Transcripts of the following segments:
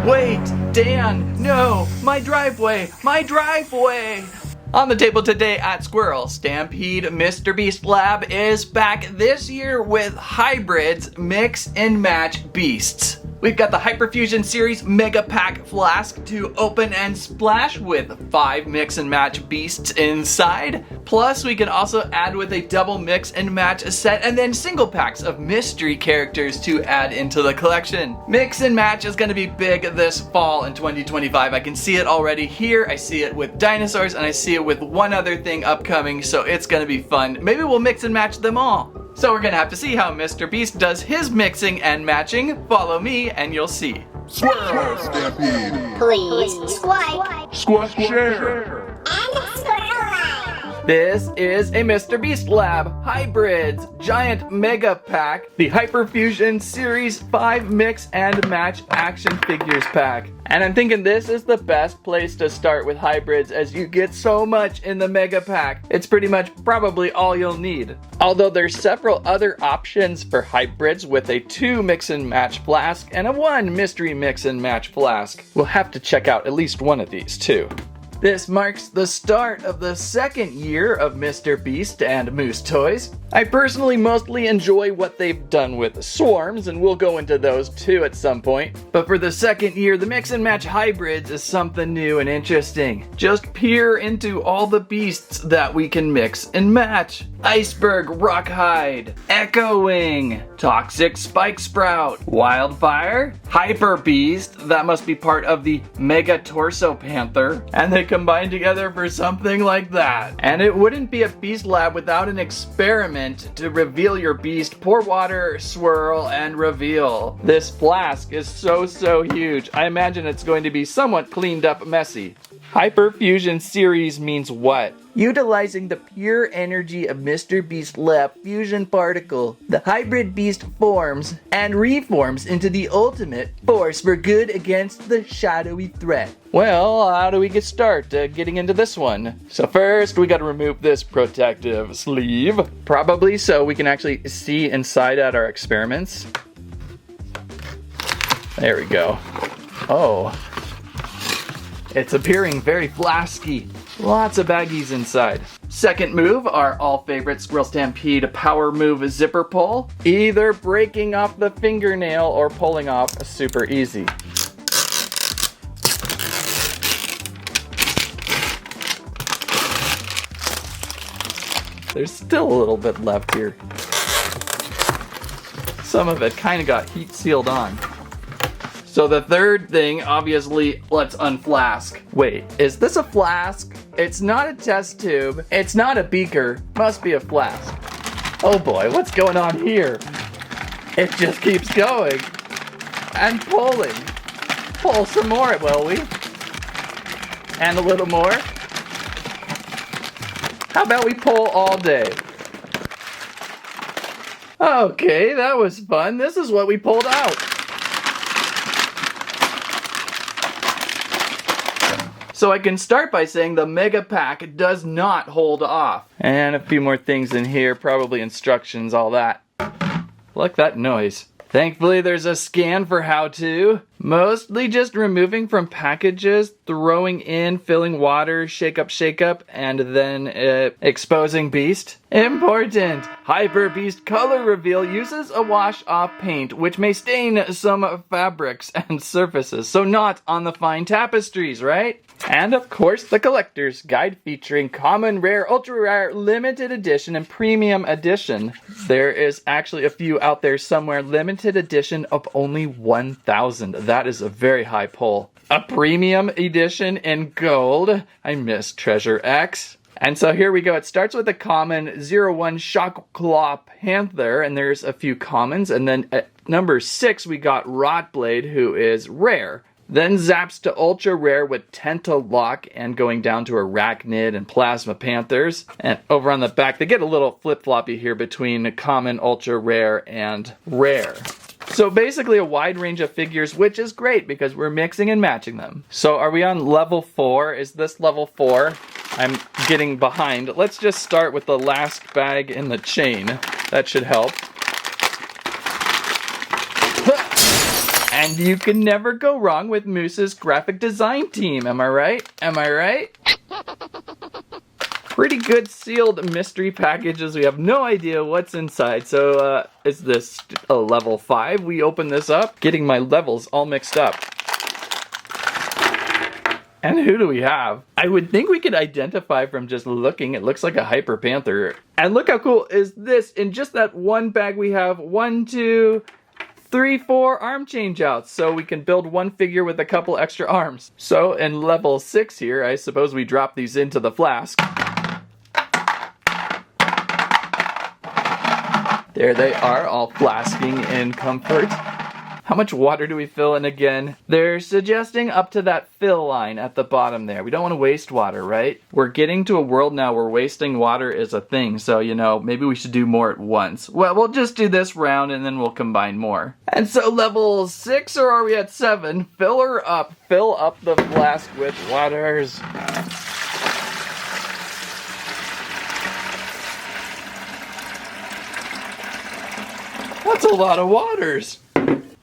Wait, Dan, no, my driveway, my driveway! On the table today at Squirrel Stampede, Mr. Beast Lab is back this year with hybrids, mix and match beasts. We've got the Hyperfusion Series Mega Pack Flask to open and splash with 5 mix and match beasts inside. Plus, we can also add with a double mix and match set and then single packs of mystery characters to add into the collection. Mix and match is going to be big this fall in 2025. I can see it already here. I see it with dinosaurs and I see it with one other thing upcoming, so it's going to be fun. Maybe we'll mix and match them all. So we're gonna have to see how Mr. Beast does his mixing and matching. Follow me and you'll see. Squirrel Stampede! Please swipe, Squash share! and squirrel line. This is a Mr. Beast Lab Hybrids Giant Mega Pack, the Hyperfusion Series 5 Mix and Match Action Figures Pack. And I'm thinking this is the best place to start with hybrids as you get so much in the Mega Pack. It's pretty much probably all you'll need. Although there's several other options for hybrids with a 2 mix and match flask and a 1 mystery mix and match flask. We'll have to check out at least one of these too. This marks the start of the second year of Mr. Beast and Moose Toys. I personally mostly enjoy what they've done with swarms, and we'll go into those too at some point. But for the second year, the mix and match hybrids is something new and interesting. Just peer into all the beasts that we can mix and match. Iceberg Rockhide, Echo Wing, Toxic Spike Sprout, Wildfire, Hyperbeast, that must be part of the Mega Torso Panther, and they combine together for something like that. And it wouldn't be a Beast Lab without an experiment to reveal your beast. Pour water, swirl, and reveal. This flask is so huge. I imagine it's going to be somewhat cleaned up messy. Hyperfusion Series means what? Utilizing the pure energy of Mr. Beast Lab fusion particle, the hybrid beast forms and reforms into the ultimate force for good against the shadowy threat. Well, how do we get started getting into this one? So first, we gotta remove this protective sleeve. Probably so we can actually see inside at our experiments. There we go. Oh. It's appearing very flasky. Lots of baggies inside. Second move, our all favorite Squirrel Stampede power move zipper pull. Either breaking off the fingernail or pulling off super easy. There's still a little bit left here. Some of it kind of got heat sealed on. So the third thing, obviously, let's unflask. Wait, is this a flask? It's not a test tube. It's not a beaker. Must be a flask. Oh boy, what's going on here? It just keeps going. And pulling. Pull some more, will we? And a little more. How about we pull all day? Okay, that was fun. This is what we pulled out. So I can start by saying the Mega Pack does not hold off. And a few more things in here, probably instructions, all that. Like that noise. Thankfully there's a scan for how to. Mostly just removing from packages, throwing in, filling water, shake up, and then exposing beast. Important! Hyper Beast color reveal uses a wash-off paint, which may stain some fabrics and surfaces, so not on the fine tapestries, right? And of course, the collector's guide featuring common, rare, ultra rare, limited edition, and premium edition. There is actually a few out there somewhere, limited edition of only 1,000. That is a very high pull. A premium edition in gold. I miss Treasure X. And so here we go. It starts with a common 01 Shocklaw Panther, and there's a few commons. And then at number 6, we got Rotblade, who is rare. Then zaps to ultra rare with Tentalock and going down to Arachnid and Plasma Panthers. And over on the back, they get a little flip-floppy here between common, ultra rare, and rare. So basically a wide range of figures, which is great because we're mixing and matching them. So are we on level 4? Is this level 4? I'm getting behind. Let's just start with the last bag in the chain. That should help. And you can never go wrong with Moose's graphic design team. Am I right? Am I right? Pretty good sealed mystery packages. We have no idea what's inside. So is this a level 5? We open this up, getting my levels all mixed up. And who do we have? I would think we could identify from just looking. It looks like a Hyper Panther. And look how cool is this. In just that one bag we have 1, 2, 3, 4 arm change outs. So we can build one figure with a couple extra arms. So in level 6 here, I suppose we drop these into the flask. There they are, all flasking in comfort. How much water do we fill in again? They're suggesting up to that fill line at the bottom there. We don't want to waste water, right? We're getting to a world now where wasting water is a thing. So, you know, maybe we should do more at once. Well, we'll just do this round and then we'll combine more. And so level 6, or are we at 7? Fill her up. Fill up the flask with waters. That's a lot of waters.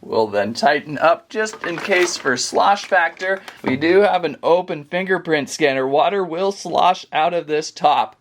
We'll then tighten up just in case for slosh factor. We do have an open fingerprint scanner. Water will slosh out of this top.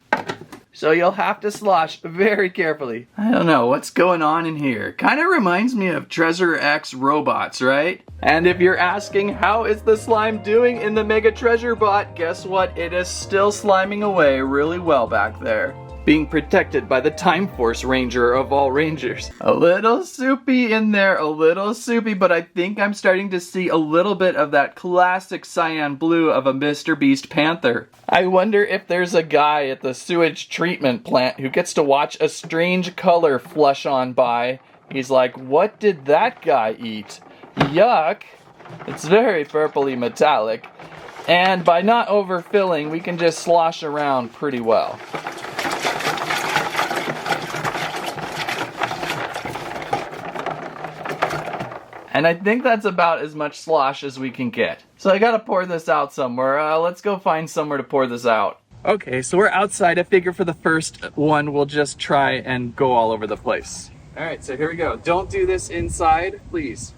So you'll have to slosh very carefully. I don't know what's going on in here. Kind of reminds me of Treasure X robots, right? And if you're asking how is the slime doing in the Mega Treasure Bot, guess what? It is still sliming away really well back there. Being protected by the Time Force Ranger of all rangers. A little soupy in there, a little soupy, but I think I'm starting to see a little bit of that classic cyan blue of a Mr. Beast Panther. I wonder if there's a guy at the sewage treatment plant who gets to watch a strange color flush on by. He's like, what did that guy eat? Yuck. It's very purpley metallic. And by not overfilling, we can just slosh around pretty well. And I think that's about as much slosh as we can get. So I gotta pour this out somewhere. Let's go find somewhere to pour this out. Okay, so we're outside. I figure for the first one, we'll just try and go all over the place. All right, so here we go. Don't do this inside, please.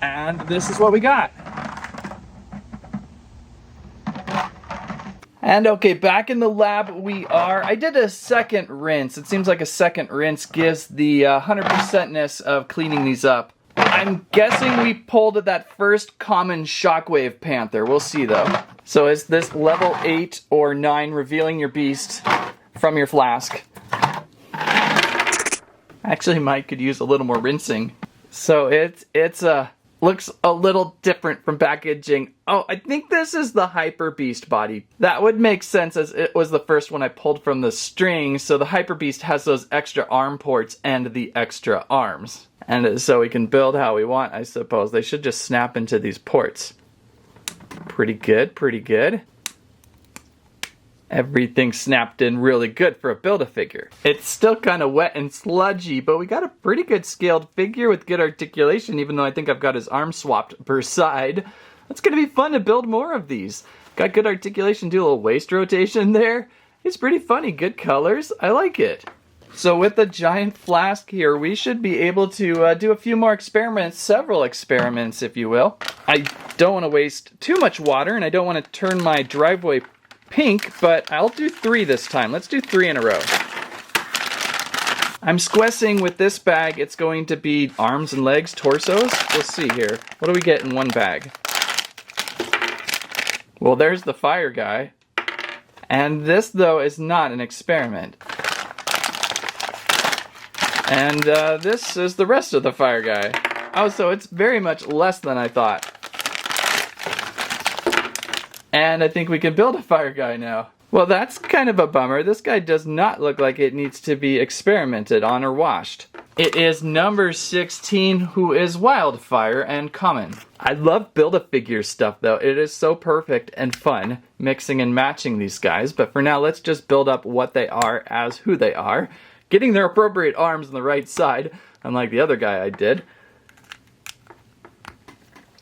And this is what we got. And okay, back in the lab we are. I did a second rinse. It seems like a second rinse gives the 100%ness of cleaning these up. I'm guessing we pulled at that first common Shockwave Panther. We'll see though. So is this level 8 or 9 revealing your beast from your flask? Actually, Mike could use a little more rinsing. So it's looks a little different from packaging. Oh, I think this is the Hyper Beast body. That would make sense as it was the first one I pulled from the string. So the Hyper Beast has those extra arm ports and the extra arms. And so we can build how we want, I suppose. They should just snap into these ports. Pretty good, pretty good. Everything snapped in really good for a Build-A-Figure. It's still kind of wet and sludgy, but we got a pretty good scaled figure with good articulation, even though I think I've got his arm swapped per side. It's going to be fun to build more of these. Got good articulation, do a little waist rotation there. It's pretty funny, good colors. I like it. So with the giant flask here, we should be able to do a few more experiments, several experiments, if you will. I don't want to waste too much water, and I don't want to turn my driveway pink, but I'll do 3 this time. Let's do 3 in a row. I'm squessing with this bag. It's going to be arms and legs, torsos. We'll see here. What do we get in one bag? Well, there's the fire guy. And this, though, is not an experiment. And this is the rest of the fire guy. Oh, so it's very much less than I thought. And I think we can build a fire guy now. Well, that's kind of a bummer. This guy does not look like it needs to be experimented on or washed. It is number 16, who is Wildfire and Common. I love Build-A-Figure stuff though. It is so perfect and fun mixing and matching these guys. But for now, let's just build up what they are as who they are. Getting their appropriate arms on the right side, unlike the other guy I did.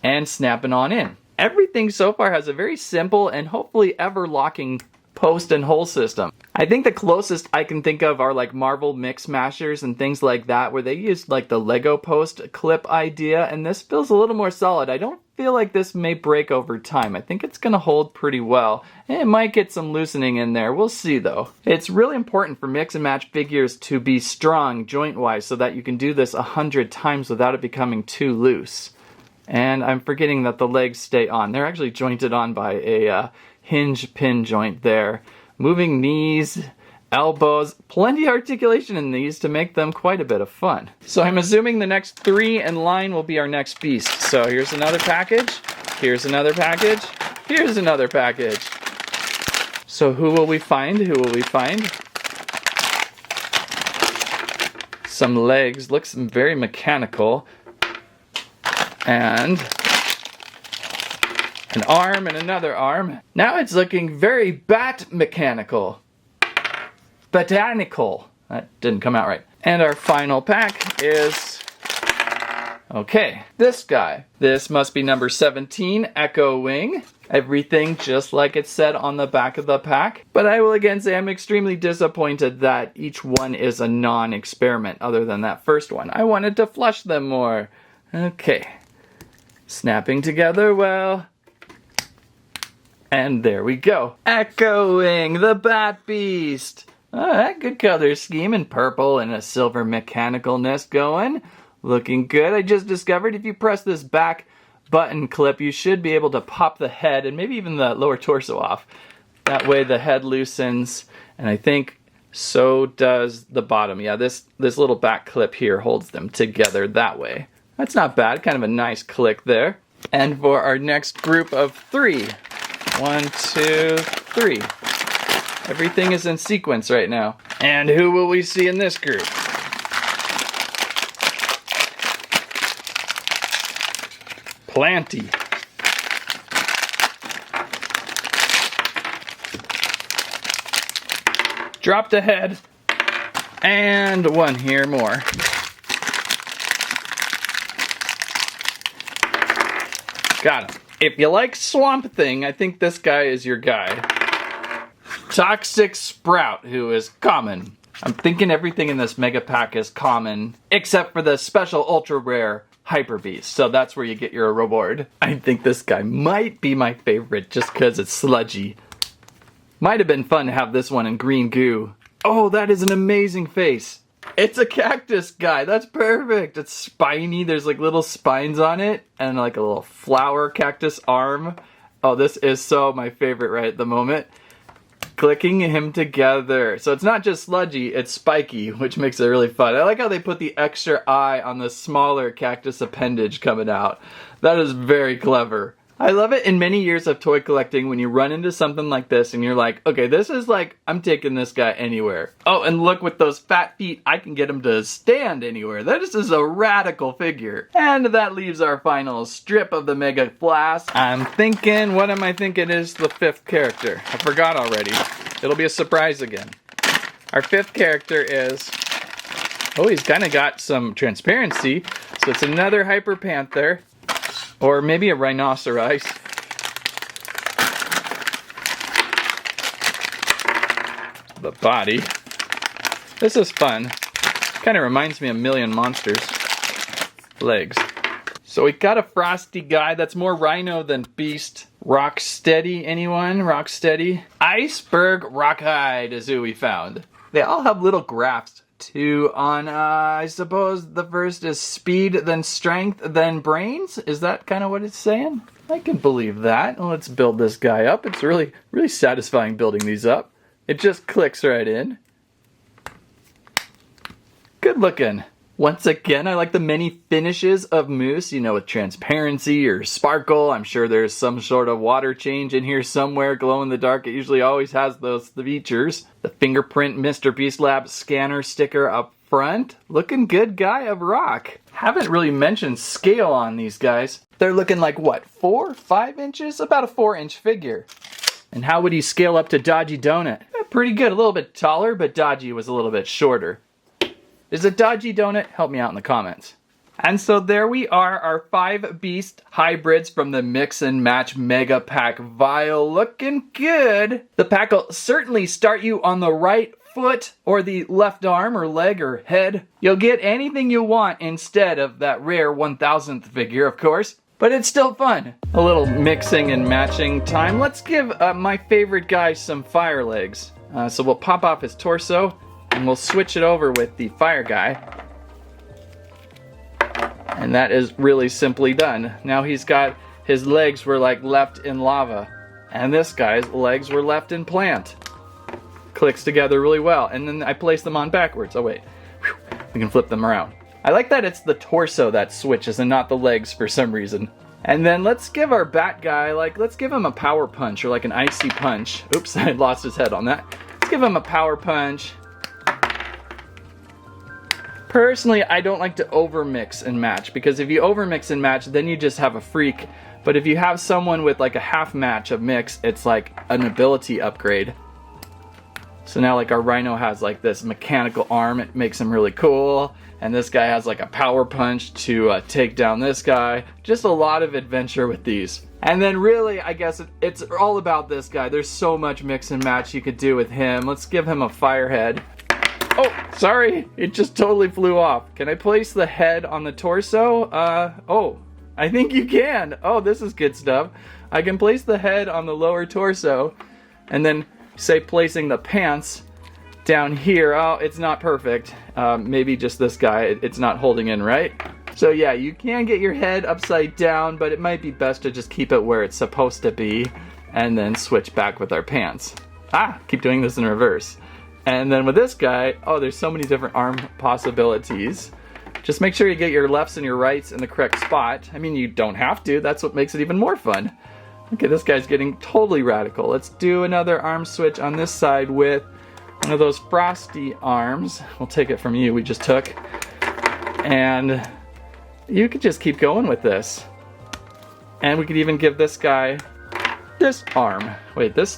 And snapping on in. Everything so far has a very simple and hopefully ever-locking post and hole system. I think the closest I can think of are like Marvel Mix Mashers and things like that, where they used like the Lego post clip idea, and this feels a little more solid. I don't feel like this may break over time. I think it's gonna hold pretty well. It might get some loosening in there. We'll see though. It's really important for mix and match figures to be strong joint-wise so that you can do this 100 times without it becoming too loose. And I'm forgetting that the legs stay on. They're actually jointed on by a hinge pin joint there. Moving knees, elbows, plenty of articulation in these to make them quite a bit of fun. So I'm assuming the next 3 in line will be our next beast. So here's another package, here's another package, here's another package. So who will we find? Who will we find? Some legs, looks very mechanical. And an arm and another arm. Now it's looking very bat-mechanical. Botanical. That didn't come out right. And our final pack is... okay, this guy. This must be number 17, Echo Wing. Everything just like it said on the back of the pack. But I will again say I'm extremely disappointed that each one is a non-experiment other than that first one. I wanted to flush them more. Okay. Snapping together well. And there we go. Echoing the Bat Beast. Alright, good color scheme in purple and a silver mechanicalness going. Looking good. I just discovered if you press this back button clip, you should be able to pop the head and maybe even the lower torso off. That way the head loosens, and I think so does the bottom. Yeah, this little back clip here holds them together that way. That's not bad, kind of a nice click there. And for our next group of 3. 1, 2, 3. Everything is in sequence right now. And who will we see in this group? Planty. Dropped a head. And one here more. Got him. If you like Swamp Thing, I think this guy is your guy. Toxic Sprout, who is common. I'm thinking everything in this mega pack is common, except for the special ultra rare hyperbeast. So that's where you get your reward. I think this guy might be my favorite just because it's sludgy. Might have been fun to have this one in green goo. Oh, that is an amazing face. It's a cactus guy. That's perfect. It's spiny. There's like little spines on it and like a little flower cactus arm. Oh, this is so my favorite right at the moment. Clicking him together. So it's not just sludgy, it's spiky, which makes it really fun. I like how they put the extra eye on the smaller cactus appendage coming out. That is very clever. I love it in many years of toy collecting when you run into something like this and you're like, okay, this is like, I'm taking this guy anywhere. Oh, and look, with those fat feet, I can get him to stand anywhere. This is a radical figure. And that leaves our final strip of the Mega Flask. I'm thinking, what am I thinking is the 5th character? I forgot already. It'll be a surprise again. Our 5th character is, oh, he's kind of got some transparency. So it's another Hyper Panther. Or maybe a rhinoceros. The body. This is fun. Kind of reminds me of Million Monsters. Legs. So we got a frosty guy that's more rhino than beast. Rocksteady, anyone? Rocksteady? Iceberg Rockhide is who we found. They all have little graphs. 2 on, I suppose the first is speed, then strength, then brains? Is that kind of what it's saying? I can believe that. Let's build this guy up. It's really satisfying building these up. It just clicks right in. Good looking. Once again, I like the many finishes of Moose, you know, with transparency or sparkle. I'm sure there's some sort of water change in here somewhere, glow in the dark. It usually always has those features. The fingerprint Mr. Beast Lab scanner sticker up front. Looking good guy of rock. Haven't really mentioned scale on these guys. They're looking like what, 4, 5 inches? About a 4-inch figure. And how would he scale up to Dodgy Donut? Pretty good, a little bit taller, but Dodgy was a little bit shorter. Is it Dodgy Donut? Help me out in the comments. And so there we are, our 5 beast hybrids from the Mix and Match Mega Pack vial. Looking good. The pack will certainly start you on the right foot or the left arm or leg or head. You'll get anything you want instead of that rare 1000th figure, of course. But it's still fun. A little mixing and matching time. Let's give my favorite guy some fire legs. So we'll pop off his torso and we'll switch it over with the fire guy. And that is really simply done. Now he's got, his legs were like left in lava. And this guy's legs were left in plant. Clicks together really well. And then I place them on backwards. Oh wait, whew. We can flip them around. I like that it's the torso that switches and not the legs for some reason. And then let's give our bat guy, let's give him a power punch or like an icy punch. Oops, I lost his head on that. Let's give him a power punch. Personally, I don't like to over mix and match, because if you over mix and match, then you just have a freak. But if you have someone with like a half match of mix, it's like an ability upgrade. So now like our rhino has like this mechanical arm, it makes him really cool. And this guy has like a power punch to take down this guy. Just a lot of adventure with these. And then really, I guess it's all about this guy. There's so much mix and match you could do with him. Let's give him a fire head. Oh, sorry, it just totally flew off. Can I place the head on the torso? Oh, I think you can. Oh, this is good stuff. I can place the head on the lower torso and then say placing the pants down here. Oh, it's not perfect. Maybe just this guy, it's not holding in right. So yeah, you can get your head upside down, but it might be best to just keep it where it's supposed to be and then switch back with our pants. Keep doing this in reverse. And then with this guy, oh, there's so many different arm possibilities. Just make sure you get your lefts and your rights in the correct spot. I mean, you don't have to. That's what makes it even more fun. Okay, this guy's getting totally radical. Let's do another arm switch on this side with one of those frosty arms. We'll take it from you, we just took. And you could just keep going with this. And we could even give this guy this arm. Wait, this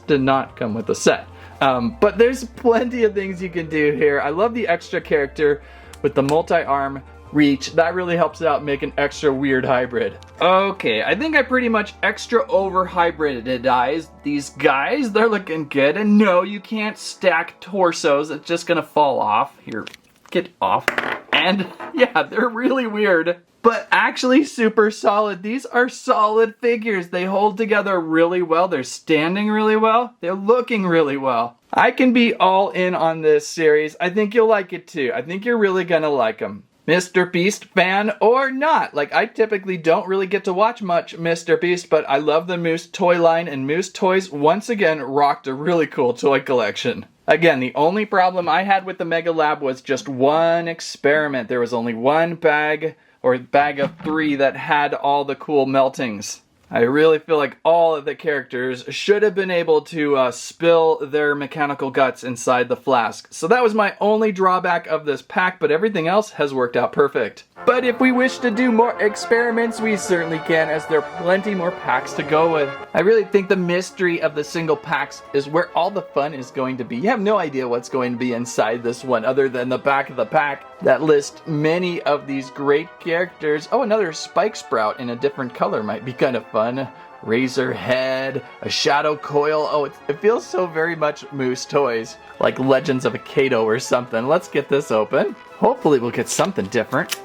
did not come with the set. But there's plenty of things you can do here. I love the extra character with the multi-arm reach. That really helps out make an extra weird hybrid. Okay, I think I pretty much extra over hybridized these guys. They're looking good. And no, you can't stack torsos. It's just gonna fall off. Here, get off. And yeah, they're really weird, but actually super solid. These are solid figures. They hold together really well. They're standing really well. They're looking really well. I can be all in on this series. I think you'll like it too. I think you're really gonna like them. Mr. Beast fan or not. Like, I typically don't really get to watch much Mr. Beast, but I love the Moose toy line, and Moose Toys once again rocked a really cool toy collection. Again, the only problem I had with the Mega Lab was just one experiment. There was only one bag, or bag of 3, that had all the cool meltings. I really feel like all of the characters should have been able to spill their mechanical guts inside the flask. So that was my only drawback of this pack, but everything else has worked out perfect. But if we wish to do more experiments, we certainly can, as there are plenty more packs to go with. I really think the mystery of the single packs is where all the fun is going to be. You have no idea what's going to be inside this one other than the back of the pack that lists many of these great characters. Oh, another Spike Sprout in a different color might be kind of fun. Razor head, a shadow coil. Oh, it feels so very much Moose Toys, like Legends of Akato or something. Let's get this open. Hopefully we'll get something different.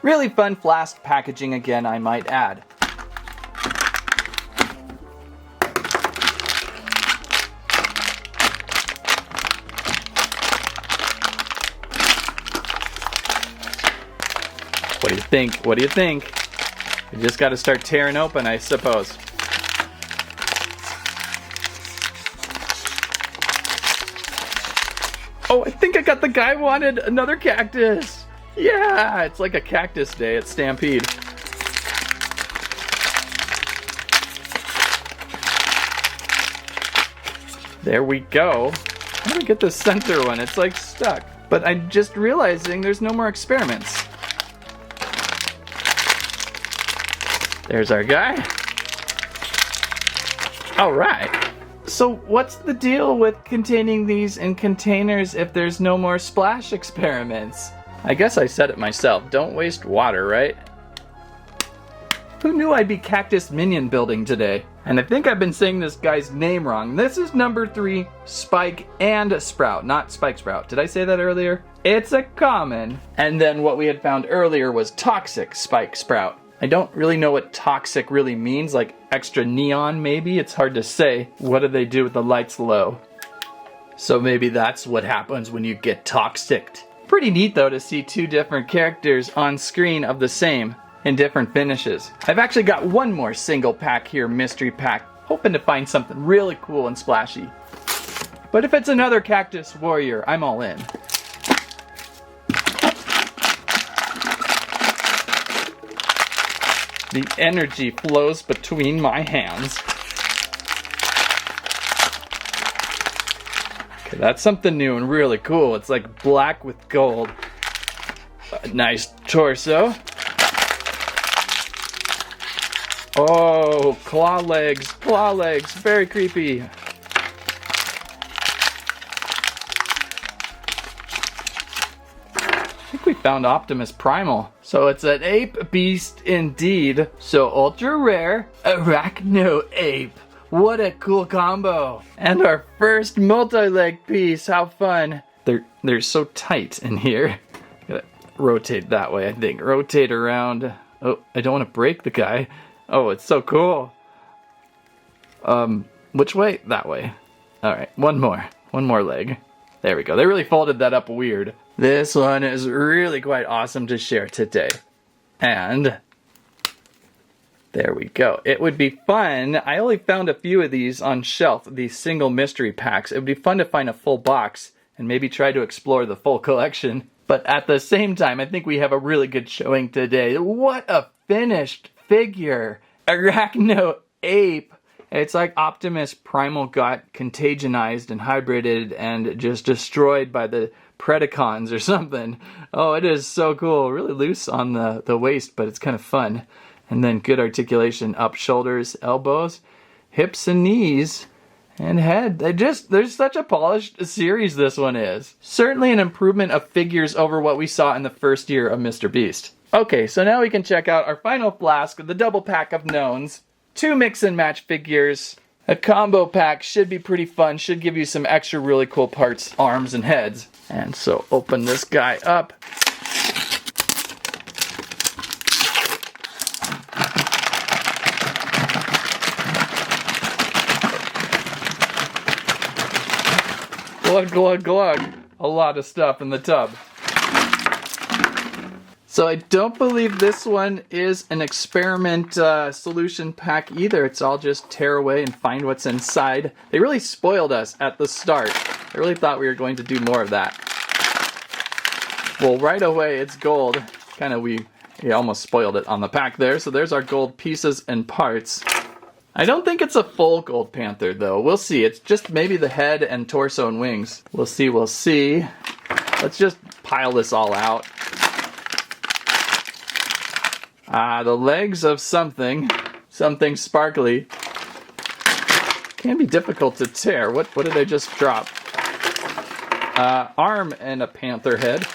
Really fun flask packaging again, I might add. What do you think? What do you think? You just got to start tearing open, I suppose. Oh, I think I got the guy I wanted. Another cactus. Yeah, it's like a cactus day at Stampede. There we go. How do we get the center one? It's like stuck. But I'm just realizing there's no more experiments. There's our guy. All right. So what's the deal with containing these in containers if there's no more splash experiments? I guess I said it myself. Don't waste water, right? Who knew I'd be cactus minion building today? And I think I've been saying this guy's name wrong. This is number 3, Spike and Sprout, not Spike Sprout. Did I say that earlier? It's a common. And then what we had found earlier was Toxic Spike Sprout. I don't really know what toxic really means, like extra neon maybe? It's hard to say. What do they do with the lights low? So maybe that's what happens when you get toxicked. Pretty neat though to see 2 different characters on screen of the same in different finishes. I've actually got one more single pack here, mystery pack, hoping to find something really cool and splashy. But if it's another Cactus Warrior, I'm all in. The energy flows between my hands. Okay, that's something new and really cool. It's like black with gold. A nice torso. Oh, claw legs, very creepy. I think we found Optimus Primal. So it's an ape beast indeed. So ultra rare, arachno-ape. What a cool combo. And our first multi-leg piece, how fun. They're so tight in here. Gotta rotate that way, I think. Rotate around. Oh, I don't want to break the guy. Oh, it's so cool. Which way? That way. All right, one more leg. There we go. They really folded that up weird. This one is really quite awesome to share today. And there we go. It would be fun. I only found a few of these on shelf, these single mystery packs. It would be fun to find a full box and maybe try to explore the full collection. But at the same time, I think we have a really good showing today. What a finished figure. Arachno-ape. It's like Optimus Primal got contagionized and hybrided and just destroyed by the Predacons or something. Oh, it is so cool. Really loose on the waist, but it's kind of fun. And then good articulation up shoulders, elbows, hips and knees, and head. There's such a polished series this one is. Certainly an improvement of figures over what we saw in the first year of Mr. Beast. Okay, so now we can check out our final flask, the double pack of knowns. 2 mix and match figures. A combo pack should be pretty fun, should give you some extra really cool parts, arms and heads. And so open this guy up. Glug, glug, glug. A lot of stuff in the tub. So I don't believe this one is an experiment solution pack either. It's all just tear away and find what's inside. They really spoiled us at the start. I really thought we were going to do more of that. Well, right away it's gold. We almost spoiled it on the pack there. So there's our gold pieces and parts. I don't think it's a full Gold Panther though. We'll see. It's just maybe the head and torso and wings. We'll see. Let's just pile this all out. The legs of something sparkly. Can be difficult to tear. What did I just drop? Arm and a panther head.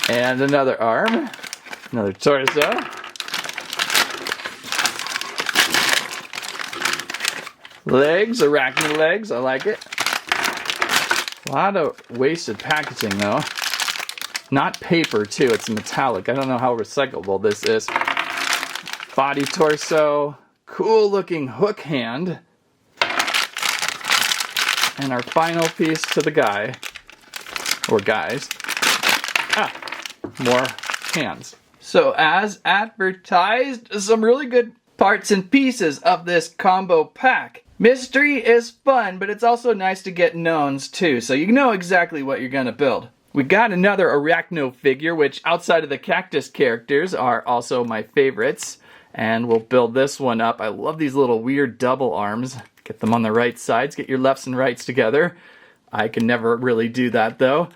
And another arm. Another torso. Legs, arachno legs, I like it. A lot of wasted packaging though. Not paper too, it's metallic. I don't know how recyclable this is. Body torso, cool looking hook hand. And our final piece to the guy, or guys. More hands. So as advertised, some really good parts and pieces of this combo pack. Mystery is fun, but it's also nice to get knowns too, so you know exactly what you're gonna build. We got another Arachno figure, which outside of the cactus characters are also my favorites. And we'll build this one up. I love these little weird double arms. Get them on the right sides. Get your lefts and rights together. I can never really do that though.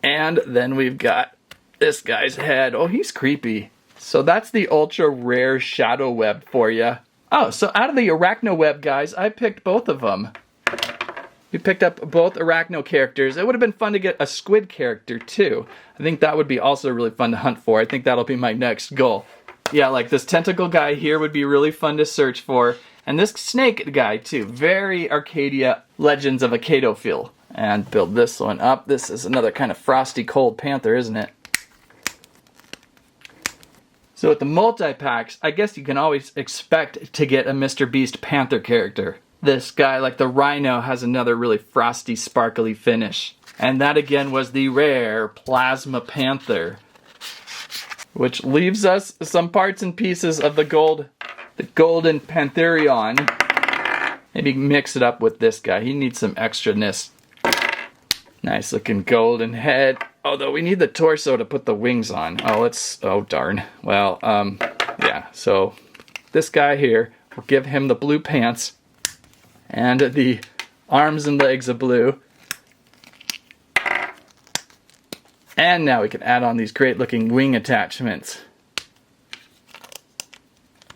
And then we've got this guy's head. Oh, he's creepy. So that's the ultra rare shadow web for you. Oh, so out of the arachno web guys, I picked both of them. We picked up both arachno characters. It would have been fun to get a squid character too. I think that would be also really fun to hunt for. I think that'll be my next goal. Yeah, like this tentacle guy here would be really fun to search for. And this snake guy too. Very Arcadia Legends of a Kato feel. And build this one up. This is another kind of frosty cold panther, isn't it? So with the multi-packs, I guess you can always expect to get a Mr. Beast Panther character. This guy, like the Rhino, has another really frosty, sparkly finish. And that again was the rare Plasma Panther. Which leaves us some parts and pieces of the golden Pantherion. Maybe mix it up with this guy. He needs some extraness. Nice looking golden head. Although we need the torso to put the wings on. Oh darn. Well, yeah, so this guy here, we'll give him the blue pants and the arms and legs of blue. And now we can add on these great looking wing attachments.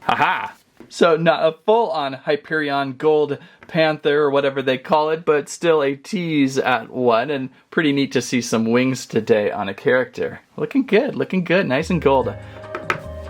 Haha! So not a full-on Hyperion Gold Panther or whatever they call it, but still a tease at one, and pretty neat to see some wings today on a character. Looking good, nice and gold.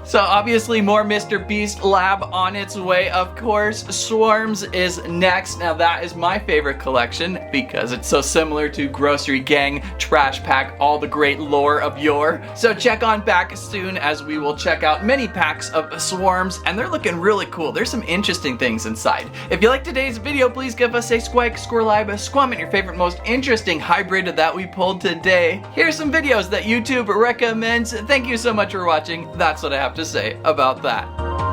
So obviously more Mr. Beast Lab on its way, of course. Swarms is next. Now that is my favorite collection because it's so similar to Grocery Gang, Trash Pack, all the great lore of yore. So check on back soon as we will check out many packs of Swarms, and they're looking really cool. There's some interesting things inside. If you liked today's video, please give us a squike, squirrel, comment your favorite, most interesting hybrid that we pulled today. Here's some videos that YouTube recommends. Thank you so much for watching. That's what I have to say about that.